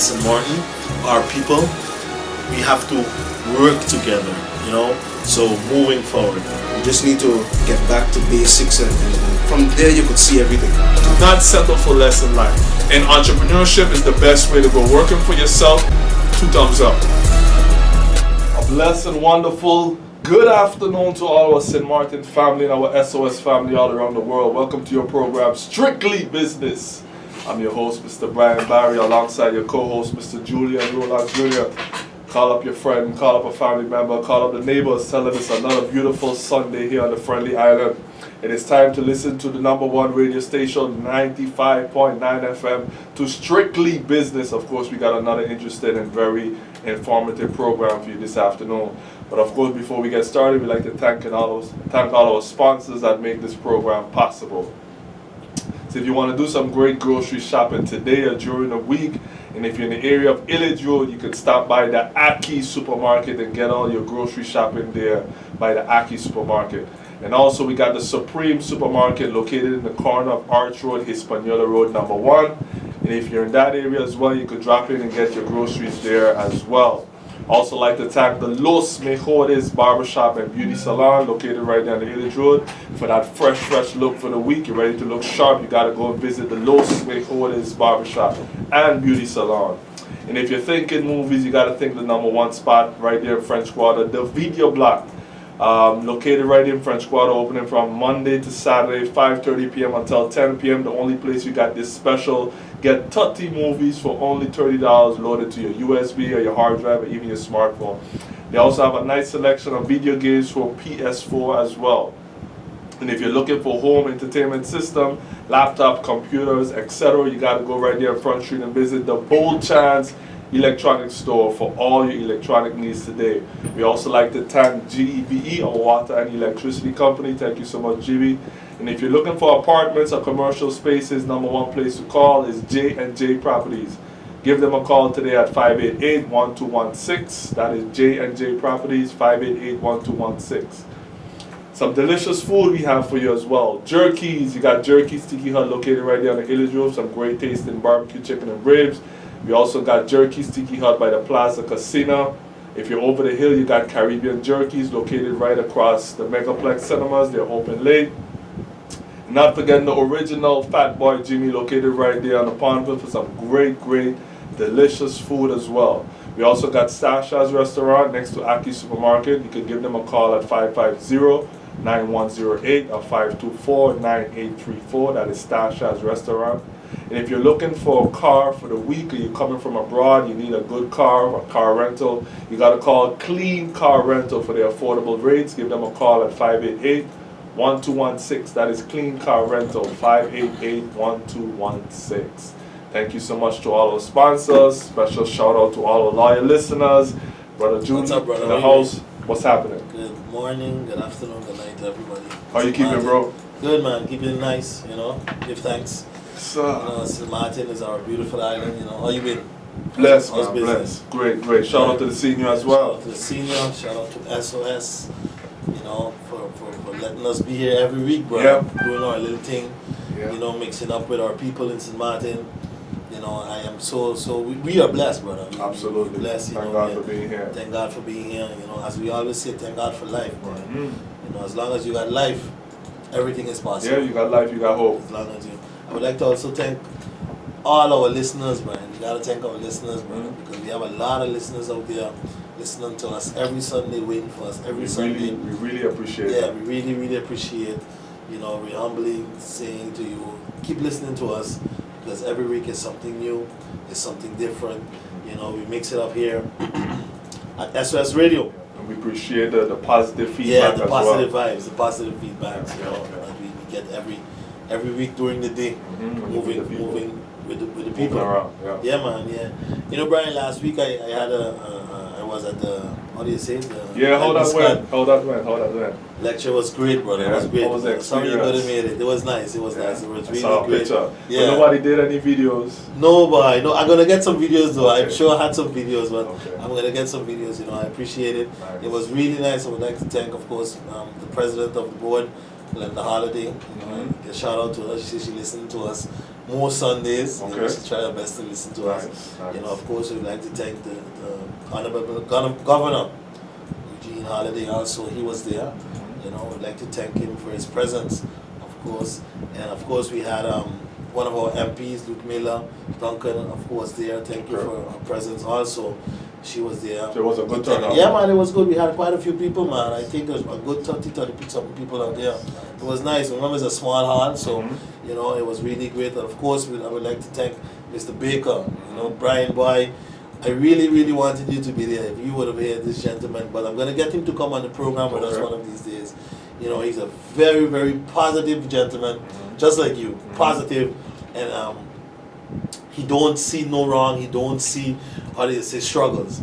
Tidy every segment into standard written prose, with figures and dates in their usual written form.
St. Martin, our people, we have to work together, you know. So moving forward, you just need to get back to basics, and from there you could see everything. Do not settle for less in life. And entrepreneurship is the best way to go. Working for yourself, 2 thumbs up. A blessed and wonderful good afternoon to all our St. Martin family and our SOS family all around the world. Welcome to your program, Strictly Business. I'm your host, Mr. Brian Barry, alongside your co-host, Mr. Julian Roland Jr. Call up your friend, call up a family member, call up the neighbors, tell them it's another beautiful Sunday here on the Friendly Island. It is time to listen to the #1 radio station, 95.9 FM, to Strictly Business. Of course, we got another interesting and very informative program for you this afternoon. But of course, before we get started, we'd like to thank all our sponsors that make this program possible. So if you want to do some great grocery shopping today or during the week, and if you're in the area of Illage Road, you can stop by the Aki Supermarket and get all your grocery shopping there by the Aki Supermarket. And also we got the Supreme Supermarket located in the corner of Arch Road, Hispaniola Road #1. And if you're in that area as well, you could drop in and get your groceries there as well. Also like to thank the Los Mejores Barbershop and Beauty Salon located right down the Illage Road. For that fresh look for the week, you're ready to look sharp, you gotta go and visit the Los Mejores Barbershop and Beauty Salon. And if you're thinking movies, you gotta think the #1 spot right there in French Quarter, the Video Block. Located right in French Quarter, opening from Monday to Saturday, 5:30 p.m. until 10 p.m. The only place you got this special, get 30 movies for only $30 loaded to your USB or your hard drive or even your smartphone. They also have a nice selection of video games for PS4 as well. And if you're looking for home entertainment system, laptop, computers, etc., you got to go right there on Front Street and visit the Bold Chance Electronics Store for all your electronic needs today. We also like to thank GEVE, our water and electricity company. Thank you so much, GEVE. And if you're looking for apartments or commercial spaces, #1 place to call is J&J Properties. Give them a call today at 588-1216. That is J&J Properties, 588-1216. Some delicious food we have for you as well. Jerkies, you got Jerky's Tiki Hut located right there on the Illage Road. Some great tasting barbecue chicken and ribs. We also got Jerky's Tiki Hut by the Plaza Casino. If you're over the hill, you got Caribbean Jerkies located right across the Megaplex Cinemas. They're open late. Not forgetting the original Fat Boy Jimmy located right there on the Pondville for some great, delicious food as well. We also got Stasha's Restaurant next to Aki Supermarket. You can give them a call at 550-9108 or 524-9834. That is Stasha's Restaurant. And if you're looking for a car for the week or you're coming from abroad, you need a good car or car rental, you got to call Clean Car Rental for their affordable rates. Give them a call at 588-1216. That is Clean Car Rental, 588-1216. Thank you so much to all our sponsors. Special shout out to all our loyal listeners. Brother Junior what's up, brother? In the house. What's happening? Good morning, good afternoon, good night to everybody. How you keeping, bro? Good, man. Keeping it nice, you know. Give thanks. Sir. St. Martin is our beautiful island, you know. How you been? Blessed, How's man. business? Blessed. Great. Shout out to the senior as well. Shout out to the senior. Shout out to SOS, you know, for letting us be here every week, bro. Yep. Doing our little thing, Yep. you know, mixing up with our people in St. Martin. You know, I am we are blessed, brother. Absolutely. We're blessed, you Thank know. God for being here. Thank God for being here. You know, as we always say, thank God for life, bro. Mm-hmm. You know, as long as you got life, everything is possible. Yeah, you got life, you got hope. As long as you. I would like to also thank all our listeners, man. You gotta thank our listeners, man, because we have a lot of listeners out there listening to us every Sunday, waiting for us every Sunday. We really appreciate it. Yeah, we really appreciate. You know, we're humbly saying to you, keep listening to us, because every week is something new, it's something different. You know, we mix it up here at SOS Radio. And we appreciate the positive feedback Yeah, the as positive well. vibes, the positive feedbacks, you know, that we get every week during the day, moving with the people. Moving around, Yeah, man, yeah. You know, Brian, last week I had I was at the, how do you say it? Hold that when. Lecture was great, brother. Yeah, It was great. how was the Sorry you could have experience? made it. It was nice. It was nice. It was I really saw a great. picture. Yeah. But nobody did any videos. No, but no, I'm gonna get some videos though. Okay. I'm sure I had some videos, but Okay. I'm gonna get some videos. You know, I appreciate it. Nice. It was really nice. I would like to thank, of course, the president of the board, Glenda Holiday. A shout out to her. She listened to us more Sundays. You know, she tried her best to listen to us. Nice. You know, of course, we'd like to thank the Honorable Governor Eugene Holiday. Also, he was there. You know, we'd like to thank him for his presence, of course. And of course, we had one of our MPs, Luke Miller, Duncan, of course, there. Thank you for her presence also. She was there. So it was a good turnout. Yeah, man, it was good. We had quite a few people, man. I think there was a good 30 something people out there. It was nice. Remember, it's a small hall, so, you know, it was really great. And of course, I would like to thank Mr. Baker, you know, Brian Boy. I really, really wanted you to be there if you would have heard this gentleman, but I'm going to get him to come on the program with us one of these days. You know, he's a very, very positive gentleman, just like you, positive, and he don't see no wrong, he don't see, how do you say, struggles.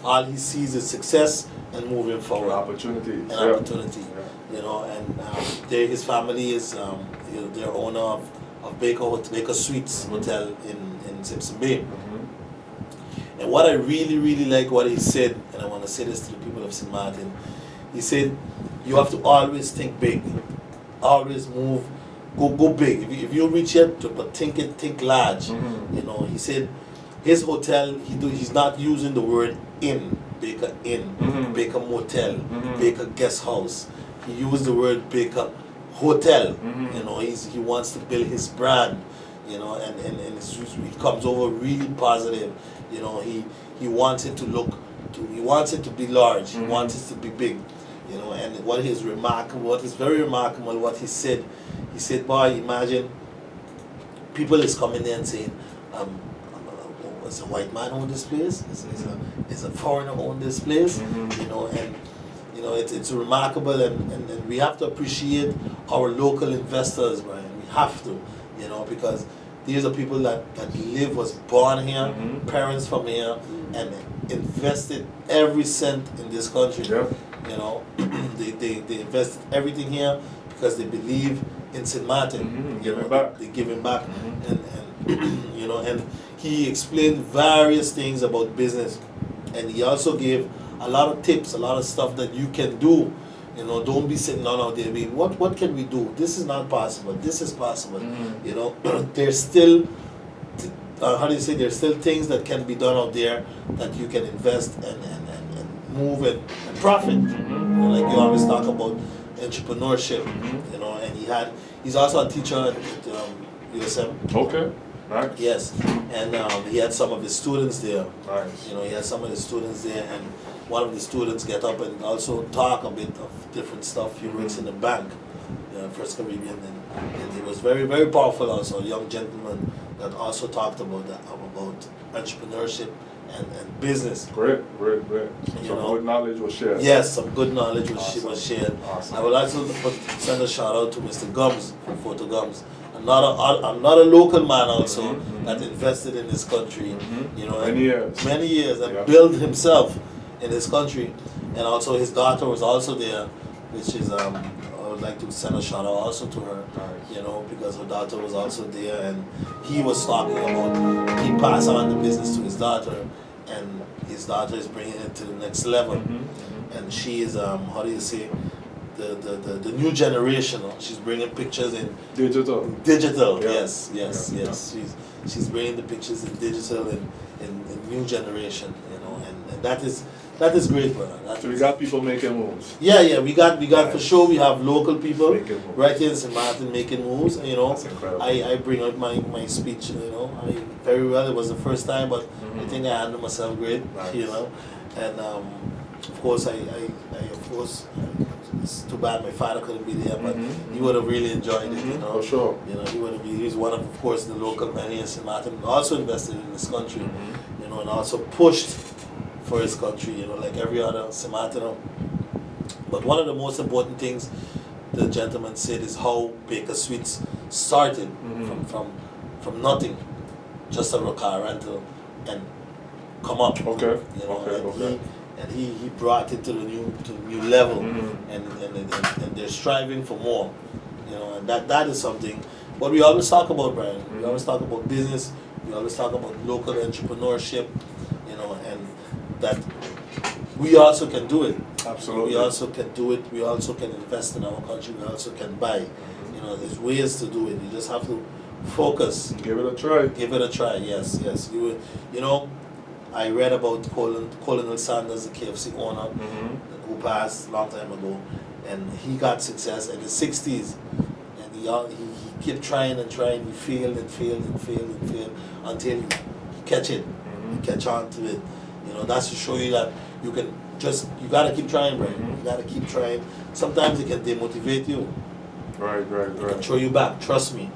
All he sees is success and moving forward. Opportunity. You know, and his family is they're owner of Baker Suites Hotel in Simpson Bay. And what I really, really like what he said, and I want to say this to the people of St. Martin, he said, you have to always think big, always move, go big. If you reach it, but think large. You know, he said his hotel, he's not using the word inn, Baker Inn, Baker Motel, Baker Guest House. He used the word Baker Hotel. You know, he wants to build his brand. You know, and he comes over really positive. You know, he wants it to he wants it to be large. He wants it to be big. You know, and what is very remarkable, what he said, boy, imagine people is coming there and saying, is a white man own this place? Is a foreigner own this place? You know, and you know, it's remarkable, and we have to appreciate our local investors, Brian. We have to, you know, because these are people that was born here, parents from here, and invested every cent in this country. You know, they invested everything here because they believe in St. Martin. You know, they give him back, and you know, and he explained various things about business, and he also gave a lot of tips, a lot of stuff that you can do. You know, don't be sitting down out there being, what can we do? This is not possible. This is possible. You know, there's still, there's still things that can be done out there that you can invest and move and profit. You know, like you always talk about entrepreneurship. You know, and he's also a teacher at USM. Okay. Nice. Yes, and he had some of his students there. Nice. You know, he had some of his students there, and one of the students get up and also talk a bit of different stuff. He works in the bank, First Caribbean, and he was very, very powerful. Also, a young gentleman that also talked about entrepreneurship and business. Great. Some good knowledge was shared. Yes, some good knowledge was shared. Awesome. I would also send a shout out to Mr. Gums from Photo Gums. Another local man also that invested in this country, you know, many years, and built himself in this country, and also his daughter was also there, which is I would like to send a shout out also to her, you know, because her daughter was also there, and he was talking about he passed on the business to his daughter, and his daughter is bringing it to the next level, and she is the new generation. She's bringing pictures in digital. Yes. She's bringing the pictures in digital and new generation. You know, and that is great, brother. So we got people making moves. Yeah. We got for sure. We have local people right here in St. Martin making moves. You know, that's incredible. I bring out my speech. You know, very well. It was the first time, but I think I handled myself great. Nice. You know, and of course it's too bad my father couldn't be there, but he would have really enjoyed it, you know. For sure. You know, he's one of course, the local men here in St. Martin, also invested in this country, you know, and also pushed for his country, you know, like every other St. Martiner. But one of the most important things the gentleman said is how Baker Suites started from nothing, just a car rental, and come up. Okay. You know, and he brought it to the new level, and they're striving for more, you know, and that is something. But we always talk about, Brian. We always talk about business. We always talk about local entrepreneurship, you know, and that we also can do it. Absolutely. We also can do it. We also can invest in our country. We also can buy. You know, there's ways to do it. You just have to focus. Give it a try. Give it a try. Yes, yes. You know, I read about Colonel Sanders, the KFC owner, who passed a long time ago, and he got success in his 60s, and he kept trying and trying. He failed and failed and failed and failed until he catch it, you catch on to it. You know, that's to show you that you gotta keep trying, right? You gotta keep trying. Sometimes it can demotivate you. Right. It can throw you back. Trust me,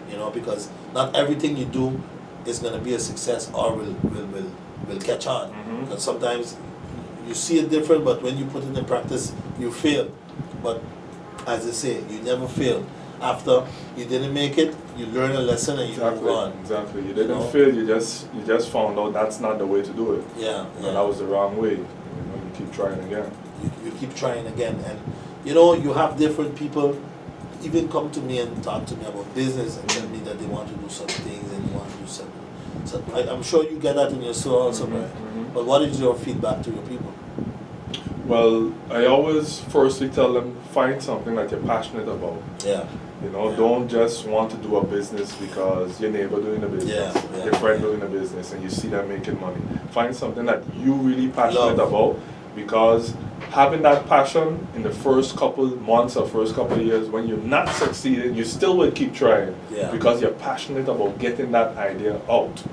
you know, because not everything you do is gonna be a success or will catch on. Because sometimes you see it different, but when you put it in practice, you fail. But as they say, you never fail. After you didn't make it, you learn a lesson and you move on. Exactly. You didn't fail. You just found out that's not the way to do it. Yeah. And that was the wrong way. You keep trying again. You keep trying again, and you know you have different people even come to me and talk to me about business and tell me that they want to do some things and they want to do something. So I'm sure you get that in your store also, right? But what is your feedback to your people? Well, I always firstly tell them, find something that you're passionate about. Yeah. You know, don't just want to do a business because your neighbor doing a business, your friend doing a business, and you see them making money. Find something that you really passionate about, because having that passion in the first couple months or first couple of years, when you're not succeeding, you still will keep trying because you're passionate about getting that idea out.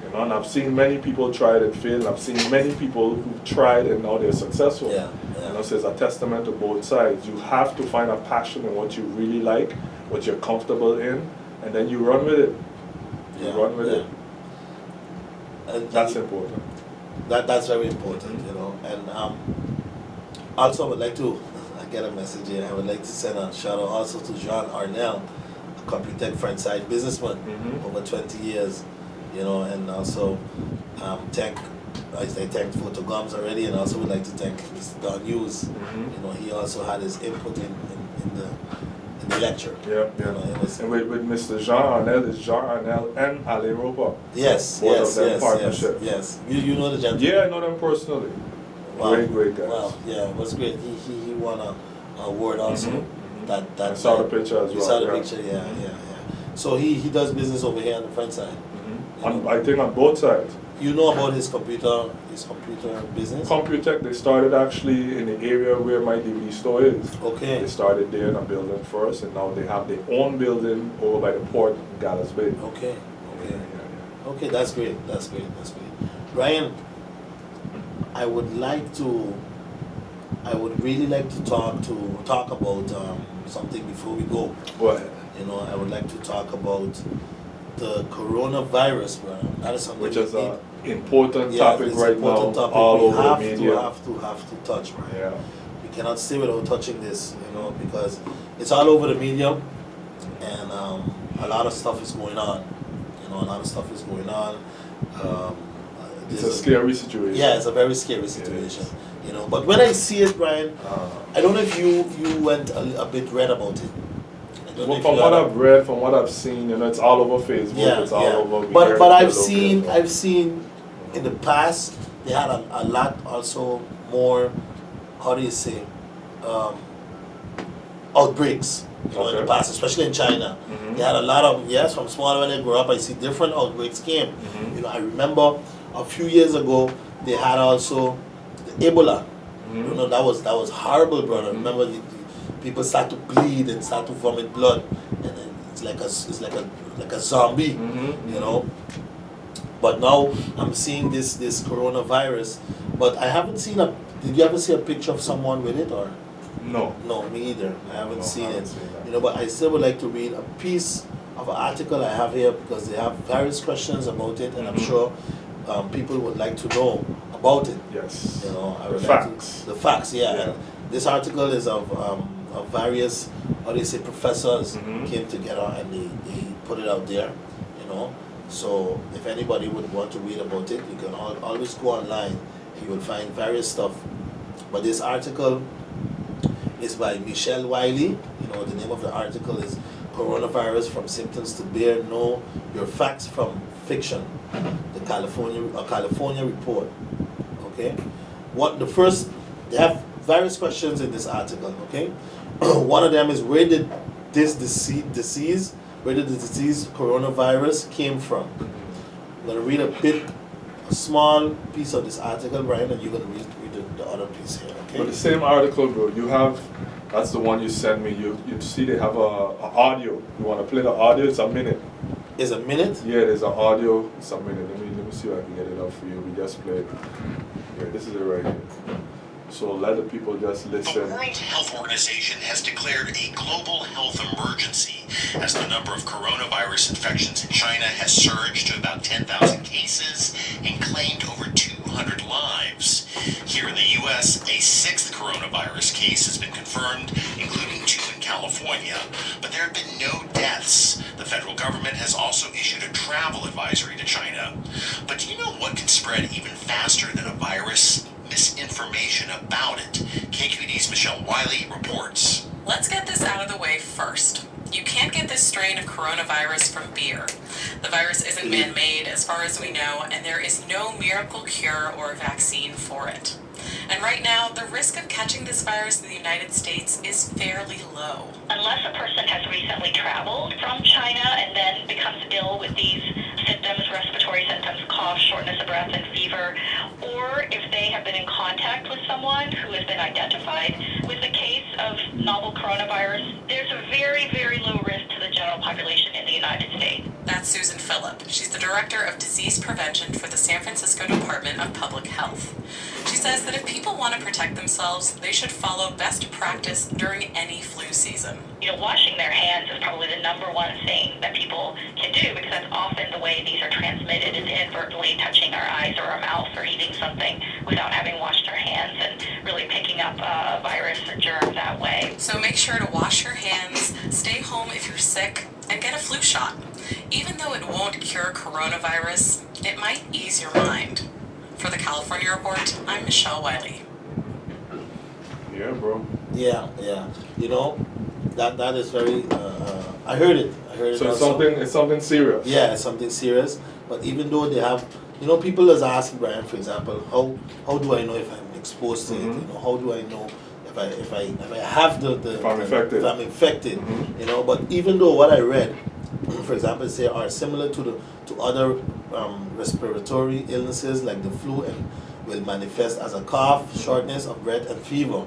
You know, and I've seen many people try it and fail, and I've seen many people who've tried and now they're successful. You know, so it's a testament to both sides. You have to find a passion in what you really like, what you're comfortable in, and then you run with it. You run with it. And that's important. That's very important, you know. And also I would like to, I get a message here, I would like to send a shout out also to John Arnell, a Computech Frontside businessman, over 20 years, you know, and also I thanked Photo Gums already, and also would like to thank Mr. Don Hughes. You know, he also had his input in the lecture. You know, and with Mr. Jean Arnell, it's Jean Arnell and Ale Roper. Yes. Partnership. Yes. You know the gentleman? Yeah, I know them personally. Wow. Great guys. Wow, yeah, it was great. He won an award also. That I saw the picture as well. You saw the picture, yeah. So he does business over here on the front side. I think on both sides. You know about his computer business? Computech, they started actually in the area where my DVD store is. Okay. They started there in a building first, and now they have their own building over by the port in Gallows Bay. Okay. Okay, that's great. Ryan, I would really like to talk about something before we go. Go ahead. You know, I would like to talk about the coronavirus, bro. That is something which is an important topic right now, topic. all we over have the media. have to touch, right? Yeah. We cannot stay without touching this, you know, because it's all over the media, and a lot of stuff is going on. You know, a lot of stuff is going on. It's a scary situation. Yeah, it's a very scary situation. You know, but when I see it, Brian, I don't know if you went a bit read about it. Well, from what I've read, from what I've seen, you know, it's all over Facebook. It's all over. But I've seen in the past they had a lot also more. How do you say? Outbreaks. You know, in the past, especially in China, they had a lot of from small when I grew up. I see different outbreaks came. You know, I remember a few years ago they had also the Ebola. You know, that was horrible, brother. Remember people start to bleed and start to vomit blood, and then it's like a zombie, you know. But now I'm seeing this coronavirus, but I haven't seen Did you ever see a picture of someone with it or? No. No, me either. I haven't seen it. You know, but I still would like to read a piece of an article I have here because they have various questions about it, and I'm sure people would like to know about it. Yes. You know, the facts. The facts, yeah. And this article is of various, professors came together and they put it out there, you know. So if anybody would want to read about it, you can always go online and you will find various stuff. But this article is by Michelle Wiley. You know, the name of the article is Coronavirus from Symptoms to Bear Know Your Facts from Fiction, a California report. Okay? They have various questions in this article. Okay, one of them is where did this disease, coronavirus came from? I'm gonna read a small piece of this article, Brian, and you're gonna read the other piece here. Okay. But the same article, bro, you have, that's the one you sent me. You see they have a audio. You want to play the audio? It's a minute. Is a minute? Yeah, there's an audio. It's a minute. Let me see if I can get it up for you. We just played. Yeah, this is it right here. So let the people just listen. The World Health Organization has declared a global health emergency as the number of coronavirus infections in China has surged to about 10,000 cases and claimed over 200 lives. Here in the U.S., a sixth coronavirus case has been confirmed, including 2 in California, but there have been no deaths. The federal government has also issued a travel advisory to China. But do you know what can spread even faster than a virus? Misinformation about it. KQED's Michelle Wiley reports. Let's get this out of the way first. You can't get this strain of coronavirus from beer. The virus isn't man-made as far as we know, and there is no miracle cure or vaccine for it. And right now, the risk of catching this virus in the United States is fairly low. Unless a person has recently traveled from China and then becomes ill with these symptoms, respiratory symptoms, cough, shortness of breath, and fever, or if they have been in contact with someone who has been identified with a case of novel coronavirus, there's a very, very low risk to the general population in the United States. That's Susan Phillip. She's the Director of Disease Prevention for the San Francisco Department of Public Health. She says that if people want to protect themselves, they should follow best practice during any flu season. Washing their hands is probably the number one thing that people can do, because that's often the way these are transmitted, is inadvertently touching our eyes or our mouth or eating something without having washed our hands and really picking up a virus or germ that way. So make sure to wash your hands, stay home if you're sick, and get a flu shot. Even though it won't cure coronavirus, it might ease your mind. For the California Report, I'm Michelle Wiley. Yeah, bro. Yeah. That is very. I heard it. So it's something serious. Yeah, it's something serious. But even though they have, people is asking Brian, for example, how do I know if I'm exposed to it? How do I know if I have if I'm infected? If I'm infected, But even though what I read, for example, say are similar to other respiratory illnesses like the flu, and will manifest as a cough, shortness of breath, and fever.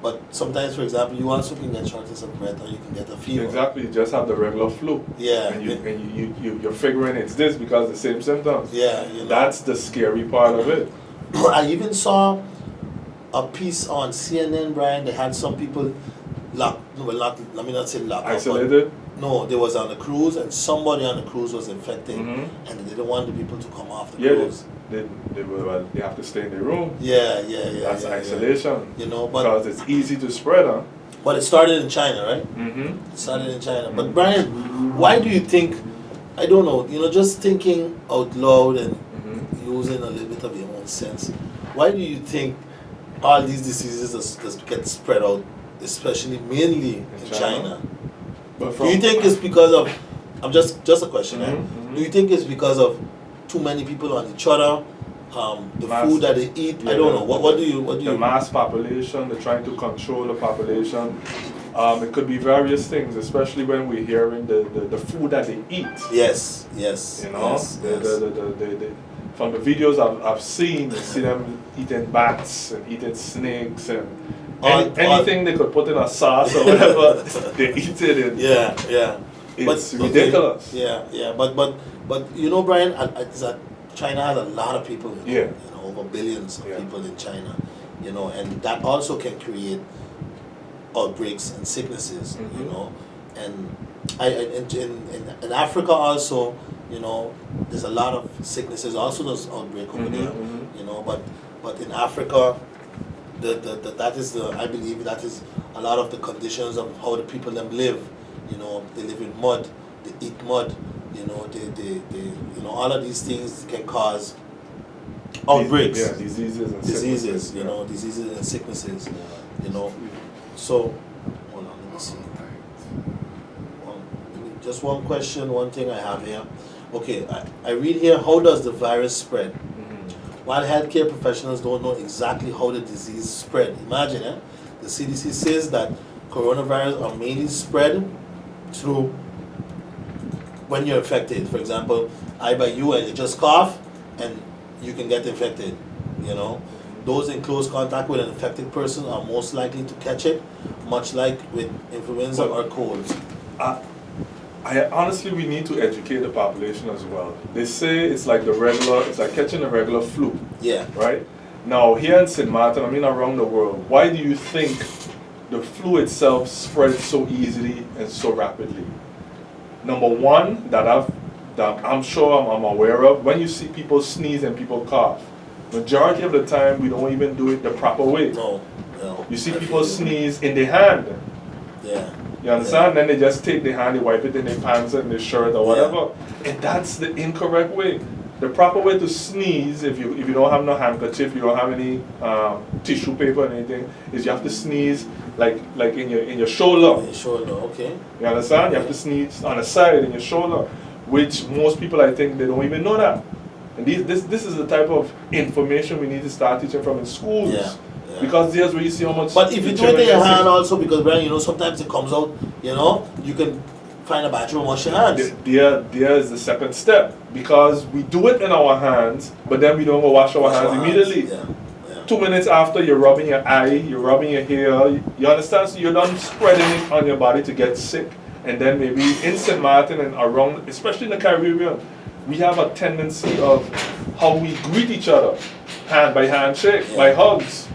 But sometimes, for example, you also can get shortness of breath, or you can get a fever. Exactly, you just have the regular flu. Yeah. And you're figuring it's this because the same symptoms. Yeah. That's the scary part of it. I even saw a piece on CNN, Brian. They had some people let me not say locked. Isolated? No, they was on a cruise, and somebody on the cruise was infected, and they didn't want the people to come off the cruise. They have to stay in their room. Yeah. That's isolation. But because it's easy to spread, huh? But it started in China, right? It started in China. But Brian, why do you think? I don't know. Just thinking out loud and using a little bit of your own sense. Why do you think all these diseases just get spread out, especially mainly in China? Do you think it's because of? I'm just a question. Right? Do you think it's because of too many people on each other? The food that they eat. I don't know. What do you? The mass population. They're trying to control the population. It could be various things, especially when we're hearing the food that they eat. Yes. From the videos I've seen, you see them eating bats and eating snakes and anything they could put in a sauce or whatever, they eat it. Yeah. It's ridiculous. Yeah. But Brian, it's that China has a lot of people. Over billions of people in China. And that also can create outbreaks and sicknesses. And in Africa also, there's a lot of sicknesses. Also, there's outbreak over there. But in Africa, I believe that is a lot of the conditions of how the people them live. They live in mud, they eat mud. They all of these things can cause outbreaks. Diseases and diseases and sicknesses. So, hold on, let me see. Just one question, one thing I have here. Okay, I read here, how does the virus spread? while healthcare professionals don't know exactly how the disease spread. Imagine, the CDC says that coronavirus are mainly spread through when you're infected. For example, I bite you and you just cough and you can get infected, you know. Those in close contact with an infected person are most likely to catch it, much like with influenza or colds. I honestly, we need to educate the population as well. They say it's like catching a regular flu. Yeah. Right? Now, here in St. Martin, I mean around the world, why do you think the flu itself spreads so easily and so rapidly? Number one, that I'm sure I'm aware of, when you see people sneeze and people cough, majority of the time we don't even do it the proper way. No. You see people sneeze in their hand. Yeah. You understand? Then they just take their hand, they wipe it in their pants and their shirt or whatever. And that's the incorrect way. The proper way to sneeze, if you don't have no handkerchief, you don't have any tissue paper or anything, is you have to sneeze like in your shoulder. In your shoulder, okay. You understand? You have to sneeze on the side in your shoulder, which most people, I think, they don't even know that. And this is the type of information we need to start teaching from in schools. Yeah. Because there's where you see how much. But if you do it in your hand also, because Brian, you know, sometimes it comes out, you know, you can find a bathroom, wash your hands. There is the second step, because we do it in our hands, but then we don't go wash our hands immediately. Yeah. 2 minutes after, you're rubbing your eye, you're rubbing your hair. You understand? So you're done spreading it on your body to get sick, and then maybe in St. Martin and around, especially in the Caribbean, we have a tendency of how we greet each other, hand by handshake, by hugs.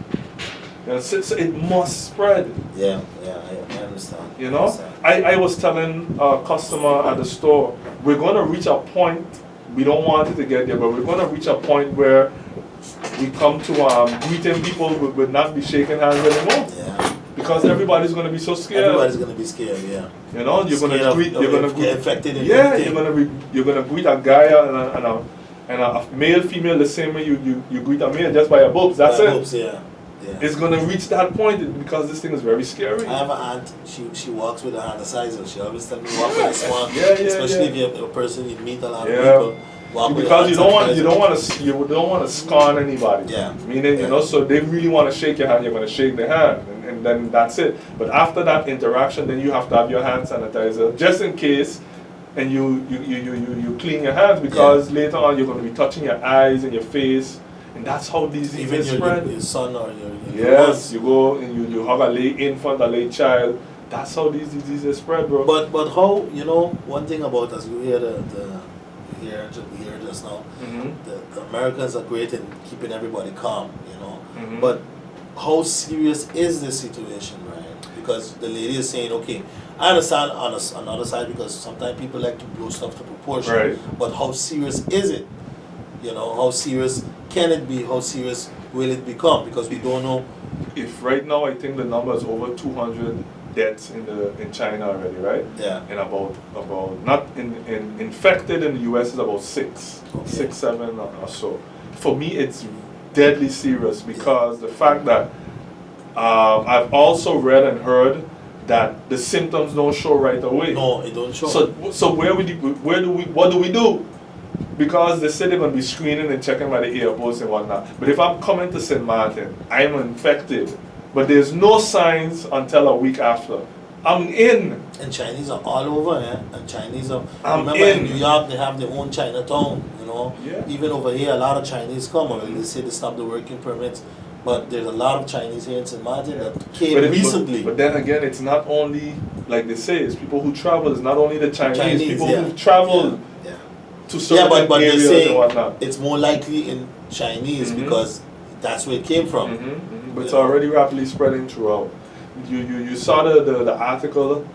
You know, so it must spread. Yeah, I understand. You know, I was telling a customer at the store, we're going to reach a point, we don't want it to get there, but we're going to reach a point where we come to greeting people would not be shaking hands anymore. Yeah. Because everybody's going to be so scared. Everybody's going to be scared, yeah. You know, you're going to greet, get infected. Yeah, you're going to greet a guy and a male, female the same way you greet a male, just by a boobs. That's it. Boobs, yeah. It's going to reach that point because this thing is very scary. I have an aunt, she walks with a hand sanitizer. She always tells me walk with a small, especially if you're a person you meet a lot of people. Because you don't want to scorn anybody. Yeah. Meaning, you know, so they really want to shake your hand, you're going to shake their hand, and then that's it. But after that interaction, then you have to have your hand sanitizer just in case, and you clean your hands, because later on you're going to be touching your eyes and your face. And that's how these diseases spread. Your son or your yes, you go and you have a late infant, a late child. That's how these diseases spread, bro. But how, you know, one thing about us, we hear here just now, the Americans are great in keeping everybody calm, you know. But how serious is this situation, right? Because the lady is saying, okay, I understand on another side, because sometimes people like to blow stuff to proportion. Right. But how serious is it? You know, how serious can it be? How serious will it become? Because we don't know. If right now, I think the number is over 200 deaths in China already, right? Yeah. And about not in infected in the US is about 6, 7 or so. For me, it's deadly serious, because the fact that I've also read and heard that the symptoms don't show right away. No, it don't show. So what do we do? Because they say they're going to be screening and checking by the airports and whatnot. But if I'm coming to St. Martin, I'm infected, but there's no signs until a week after, I'm in. And Chinese are all over, And Chinese are. Remember in New York, they have their own Chinatown, you know. Yeah. Even over here, a lot of Chinese come. They say they stopped the working permits. But there's a lot of Chinese here in St. Martin that came recently. But then again, it's not only, like they say, it's people who travel. It's not only the Chinese people who travel. To certain but areas they say and whatnot. it's more likely in Chinese because that's where it came from. But it's already rapidly spreading throughout. You saw the article,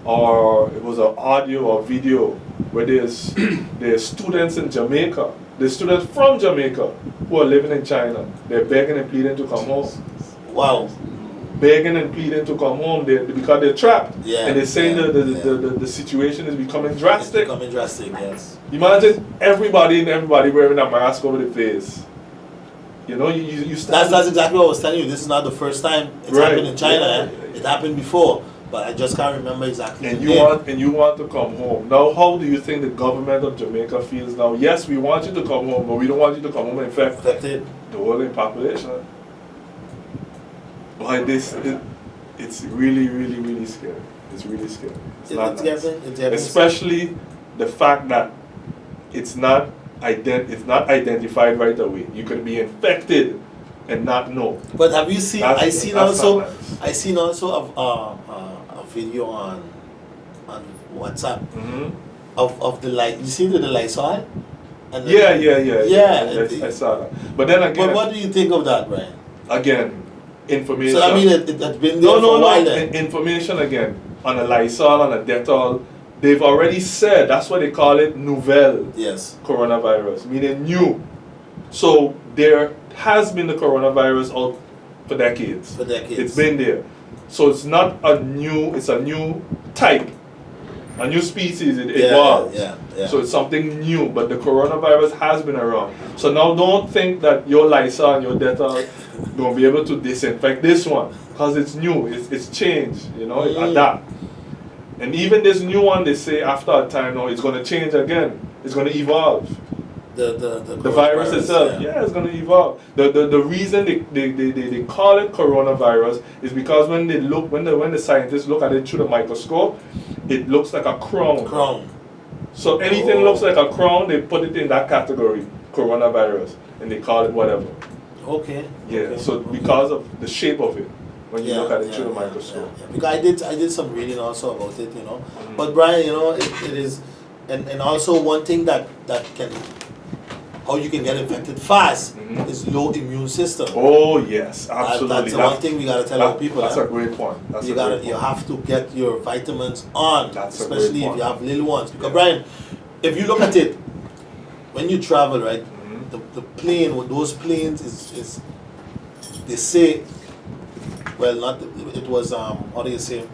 or it was an audio or video where there's students in Jamaica. There's students from Jamaica who are living in China. They're begging and pleading to come home. Wow. Begging and pleading to come home because they're trapped. Yeah. And they're saying the situation is becoming drastic. It's becoming drastic, yes. Imagine everybody wearing a mask over their face. You know, you that's exactly what I was telling you. This is not the first time it's happened in China. It happened before. but I just can't remember exactly. And the you name. want to come home. Now, how do you think the government of Jamaica feels now? Yes, we want you to come home, but we don't want you to come home and infect Affected. the whole population. Why it's really, really, really scary. It's really scary. It's not nice. It's getting Especially the fact that it's not identified right away. You could be infected and not know. But have you seen? That's not nice. I seen also a video on WhatsApp of the light. You seen the Lysol? And Yeah. I saw that. But then again, But what do you think of that, Brian? again, information. So I mean, it's been there for a while. Then. Information again on a Lysol, on a Dettol. They've already said that's why they call it nouvelle Yes. coronavirus, meaning new. So there has been the coronavirus out for decades. For decades. It's been there. So it's not a new. It's a new type, a new species. It evolves. Yeah. So it's something new, but the coronavirus has been around. So now don't think that your Lysol and your Dettol gonna be able to disinfect this one, because it's new, it's changed, it adapt. And even this new one, they say after a time now, it's gonna change again. It's gonna evolve. The virus itself, it's gonna evolve. The reason they call it coronavirus is because when the scientists look at it through the microscope, it looks like a crown. So anything looks like a crown, they put it in that category, coronavirus, and they call it whatever. Okay. Yeah. Okay. So because of the shape of it, when you look at it through the microscope. Yeah. Because I did some reading also about it, But Brian, it is, and also one thing that can, how you can get infected fast is low immune system. Oh yes, absolutely. That's the one thing we gotta tell our people. That's a great point. You have to get your vitamins on, especially if you have little ones. Because Brian, if you look at it, when you travel, right, the plane, with those planes is they say, well, not it was how do you say,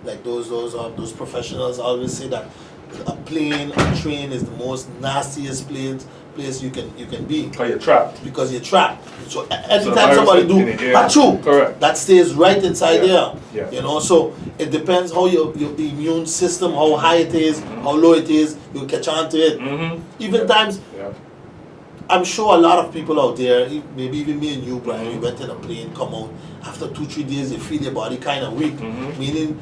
like those professionals always say that a plane, a train is the most nastiest place you can be. Because you're trapped. So anytime somebody do achoo, correct, that stays right inside there. Yeah. So it depends how your immune system, how high it is, how low it is, you'll catch on to it. Even times, I'm sure a lot of people out there, maybe even me and you, Brian, we went in a plane, come out, after 2-3 days you feel your body kind of weak, meaning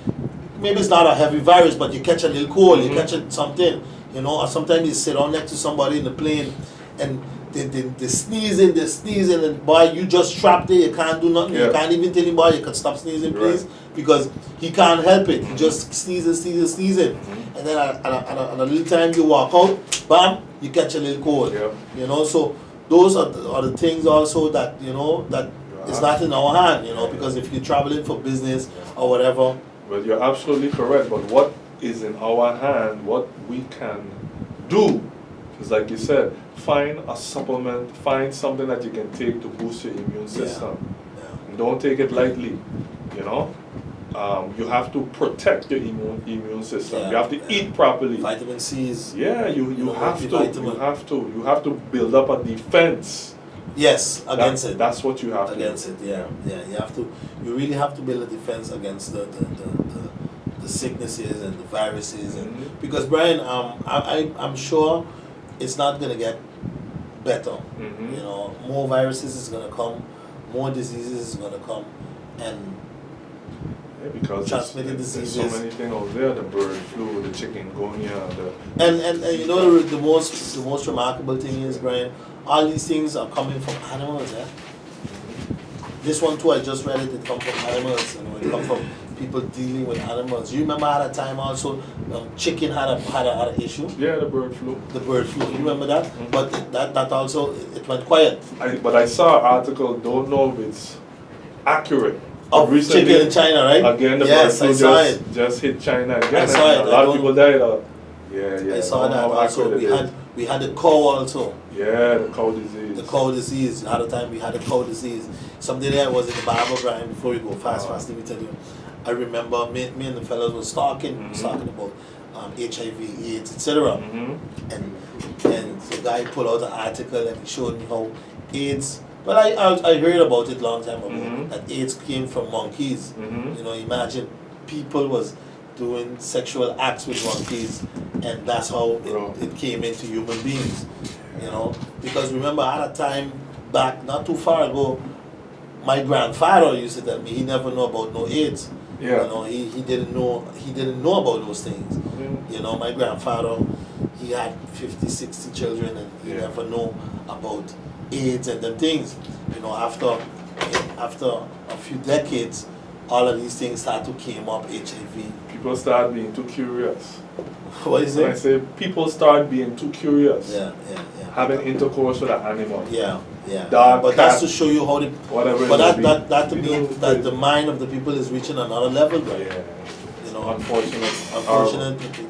maybe it's not a heavy virus, but you catch a little cold, you catch something, or sometimes you sit down next to somebody in the plane and they sneezing, and boy, you just trapped there, you can't do nothing, you can't even tell him, boy, you can stop sneezing, please, because he can't help it, he just sneezing, and then at a little time you walk out, bam, you catch a little cold, so those are the things also that, that it's not in our hand, because if you're traveling for business or whatever. Well, you're absolutely correct, but what is in our hand, what we can do, is like you said, find a supplement, find something that you can take to boost your immune system. And don't take it lightly, you have to protect your immune system. You have to eat properly. Vitamin C's. Yeah, you have to. You have to build up a defense. Yes, against it. That's what you have to do. Against it, yeah. You have to. You really have to build a defense against the sicknesses and the viruses, and because Brian, I'm sure it's not gonna get better. More viruses is gonna come, more diseases is gonna come, and because transmitted diseases. There's so many things out there: the bird flu, the chikungunya, and the most remarkable thing is, Brian, all these things are coming from animals. This one too, I just read it. It comes from animals. It comes from people dealing with animals. You remember at a time also, chicken had an issue. Yeah, the bird flu. You remember that? But that also it went quiet. But I saw an article. Don't know if it's accurate. Of recently, chicken in China, right? Again, the yes, bird I flu saw it. Just hit China again. I saw it. A lot of people died. I saw that also. We had the cow also. Yeah, the cow disease. The cow disease. At the time we had the cow disease. Someday there I was in the barber, Brian, before we go fast, let me tell you. I remember me and the fellows was talking about HIV, AIDS, etc. And the guy pulled out an article and he showed me how AIDS. Well, I heard about it long time ago. That AIDS came from monkeys. Imagine. people was doing sexual acts with monkeys, and that's how it came into human beings, you know. Because remember, at a time back, not too far ago, my grandfather used to tell me he never knew about no AIDS. Yeah. You know, he didn't know about those things. You know, my grandfather, he had 50, 60 children, and he never knew about AIDS and them things. You know, after a few decades, all of these things start to came up, HIV. People start being too curious. What is When I it? say people start being too curious, Yeah. having intercourse with an animal. Yeah. Dog, But cat, that's to show you how the whatever. but it may be. that to You me know, that the mind of the people is reaching another level, right? Yeah. You know, Unfortunate.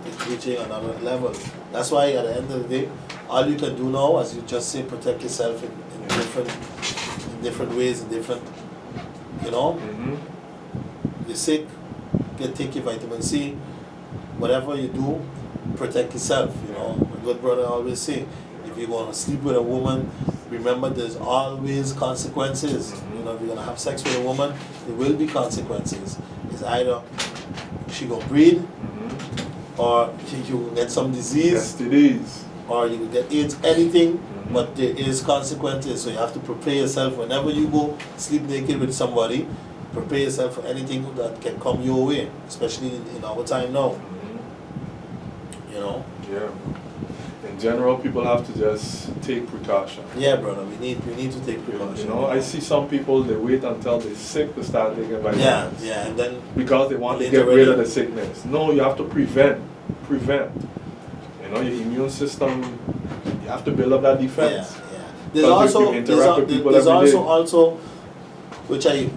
it's reaching another level. That's why at the end of the day, all you can do now, as you just say, protect yourself in different ways, in different, you know. Mm-hmm. You're sick, take your vitamin C. Whatever you do, protect yourself. You know, my good brother always say, if you're going to sleep with a woman, remember there's always consequences. You know, if you're going to have sex with a woman, there will be consequences. It's either she gonna breed, or you will get some disease, STDs. or you will get AIDS, anything. But there is consequences, so you have to prepare yourself whenever you go sleep naked with somebody. Prepare yourself for anything that can come your way, especially in our time now. You know. Yeah. In general, people have to just take precaution. Yeah, brother. We need to take precaution. You know, I see some people, they wait until they're sick to start taking vitamins. Yeah, and then Because they want to later get rid of already. the sickness. No, you have to prevent. You know, your immune system, you have to build up that defense. Yeah. There's also, you interact with people there's every day. also, which I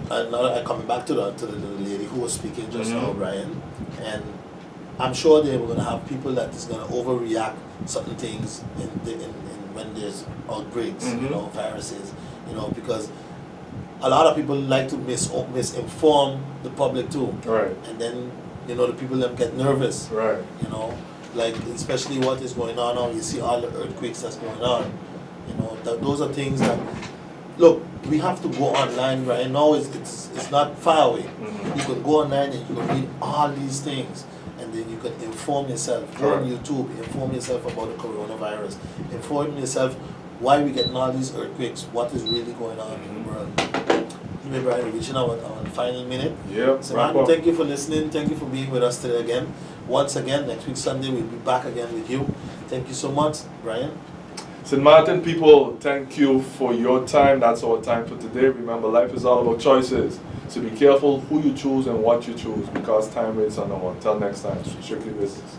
coming back to the lady who was speaking just now, Brian, and I'm sure they were gonna have people that is gonna overreact certain things in when there's outbreaks, you know, viruses, you know, because a lot of people like to misinform the public too, Right. and then you know the people them get nervous, Right. you know, like especially what is going on now. You see all the earthquakes that's going on, you know, those are things that, look, we have to go online right now. It's not far away. You can go online and you can read all these things, and then you can inform yourself. Go on YouTube, inform yourself about the coronavirus. Inform yourself why we're getting all these earthquakes, what is really going on in the world. Anyway, Brian, we're reaching our final minute. Yep. So, man, thank you for listening. Thank you for being with us today again. Once again, next week Sunday, we'll be back again with you. Thank you so much, Brian. St. Martin people, thank you for your time. That's our time for today. Remember, life is all about choices. So be careful who you choose and what you choose, because time waits on no one. Until next time, strictly business.